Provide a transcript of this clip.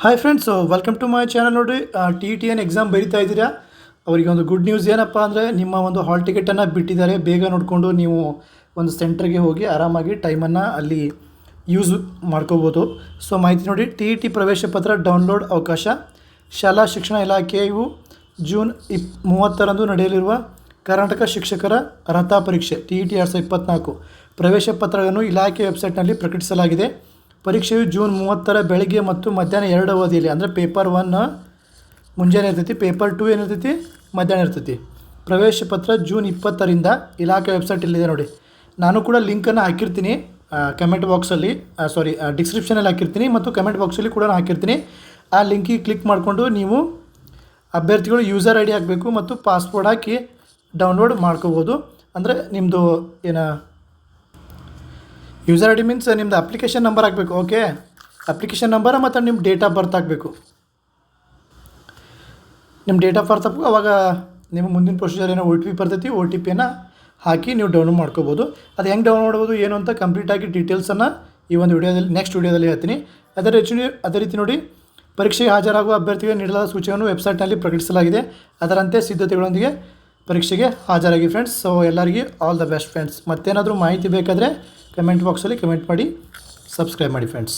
Hi friends, welcome to my channel. ನೋಡಿರಿ, T T N exam ಬರೀತಾ ಇದ್ದೀರಾ, ಅವರಿಗೆ ಒಂದು ಗುಡ್ ನ್ಯೂಸ್ ಏನಪ್ಪ ಅಂದರೆ ನಿಮ್ಮ ಒಂದು ಹಾಲ್ ಟಿಕೆಟನ್ನು ಬಿಟ್ಟಿದ್ದಾರೆ. ಬೇಗ ನೋಡಿಕೊಂಡು ನೀವು ಒಂದು ಸೆಂಟ್ರಿಗೆ ಹೋಗಿ ಆರಾಮಾಗಿ ಟೈಮನ್ನು ಅಲ್ಲಿ ಯೂಸ್ ಮಾಡ್ಕೋಬೋದು. ಸೊ ಮಾಹಿತಿ ನೋಡಿ, ಟಿ ಇ ಟಿ ಪ್ರವೇಶ ಪತ್ರ ಡೌನ್ಲೋಡ್ ಅವಕಾಶ. ಶಾಲಾ ಶಿಕ್ಷಣ ಇಲಾಖೆಯು ಜೂನ್ 30ರಂದು ನಡೆಯಲಿರುವ ಕರ್ನಾಟಕ ಶಿಕ್ಷಕರ ಅರ್ಹತಾ ಪರೀಕ್ಷೆ ಟಿ ಇ ಟಿ 2024 ಪ್ರವೇಶ ಪತ್ರಗಳನ್ನು ಇಲಾಖೆ ವೆಬ್ಸೈಟ್ನಲ್ಲಿ ಪ್ರಕಟಿಸಲಾಗಿದೆ. ಪರೀಕ್ಷೆಯು ಜೂನ್ 30ರ ಬೆಳಗ್ಗೆ ಮತ್ತು ಮಧ್ಯಾಹ್ನ 2 ಅವಧಿಯಲ್ಲಿ, ಅಂದರೆ ಪೇಪರ್ 1 ಮುಂಜಾನೆ ಇರ್ತೈತಿ, ಪೇಪರ್ 2 ಏನಿರ್ತೈತಿ ಮಧ್ಯಾಹ್ನ ಇರ್ತೈತಿ. ಪ್ರವೇಶ ಪತ್ರ ಜೂನ್ 20ರಿಂದ ಇಲಾಖೆ ವೆಬ್ಸೈಟ್ ಇಲ್ಲಿದೆ ನೋಡಿ. ನಾನು ಕೂಡ ಲಿಂಕನ್ನು ಹಾಕಿರ್ತೀನಿ ಕಮೆಂಟ್ ಬಾಕ್ಸಲ್ಲಿ, ಡಿಸ್ಕ್ರಿಪ್ಷನಲ್ಲಿ ಹಾಕಿರ್ತೀನಿ ಮತ್ತು ಕಮೆಂಟ್ ಬಾಕ್ಸಲ್ಲಿ ಕೂಡ ಹಾಕಿರ್ತೀನಿ. ಆ ಲಿಂಕಿಗೆ ಕ್ಲಿಕ್ ಮಾಡಿಕೊಂಡು ನೀವು ಅಭ್ಯರ್ಥಿಗಳು ಯೂಸರ್ ಐ ಡಿ ಹಾಕಬೇಕು ಮತ್ತು ಪಾಸ್ವರ್ಡ್ ಹಾಕಿ ಡೌನ್ಲೋಡ್ ಮಾಡ್ಕೋಬೋದು. ಅಂದರೆ ನಿಮ್ಮದು ಯೂಸರ್ ಐ ಡಿ ಮೀನ್ಸ್ ನಿಮ್ಮದು ಅಪ್ಲಿಕೇಶನ್ ನಂಬರ್ ಹಾಕಬೇಕು. ಓಕೆ, ಅಪ್ಲಿಕೇಶನ್ ನಂಬರ್ ಮತ್ತು ನಿಮ್ಮ ಡೇಟ್ ಆಫ್ ಬರ್ತ್ ಹಾಕಬೇಕು. ನಿಮ್ಮ ಡೇಟ್ ಆಫ್ ಬರ್ತ್ ಹಾಕಬೇಕು. ಅವಾಗ ನಿಮ್ಮ ಮುಂದಿನ ಪ್ರೊಸೀಜರ್ ಏನೋ OTP ಬರ್ತೈತಿ, OTPಯನ್ನು ಹಾಕಿ ನೀವು ಡೌನ್ಲೋಡ್ ಮಾಡ್ಕೋಬೋದು. ಅದು ಹೆಂಗೆ ಡೌನ್ಲೋಡ್ ಮಾಡ್ಬೋದು ಏನು ಅಂತ ಕಂಪ್ಲೀಟಾಗಿ ಡೀಟೇಲ್ಸನ್ನು ಈ ಒಂದು ವಿಡಿಯೋದಲ್ಲಿ ನೆಕ್ಸ್ಟ್ ವಿಡಿಯೋದಲ್ಲಿ ಹೇಳ್ತೀನಿ. ಅದೇ ರೀತಿ ನೋಡಿ, ಪರೀಕ್ಷೆಗೆ ಹಾಜರಾಗುವ ಅಭ್ಯರ್ಥಿಗೆ ನೀಡಲಾದ ಸೂಚನೆಯನ್ನು ವೆಬ್ಸೈಟ್ನಲ್ಲಿ ಪ್ರಕಟಿಸಲಾಗಿದೆ. ಅದರಂತೆ ಸಿದ್ಧತೆಗಳೊಂದಿಗೆ ಪರೀಕ್ಷೆಗೆ ಹಾಜರಾಗಿ ಫ್ರೆಂಡ್ಸ್. ಸೊ ಎಲ್ಲರಿಗೂ ಆಲ್ ದ ಬೆಸ್ಟ್ ಫ್ರೆಂಡ್ಸ್. ಮತ್ತೇನಾದರೂ ಮಾಹಿತಿ ಬೇಕಾದರೆ ಕಮೆಂಟ್ ಬಾಕ್ಸಲ್ಲಿ ಕಮೆಂಟ್ ಮಾಡಿ, ಸಬ್ಸ್ಕ್ರೈಬ್ ಮಾಡಿ ಫ್ರೆಂಡ್ಸ್.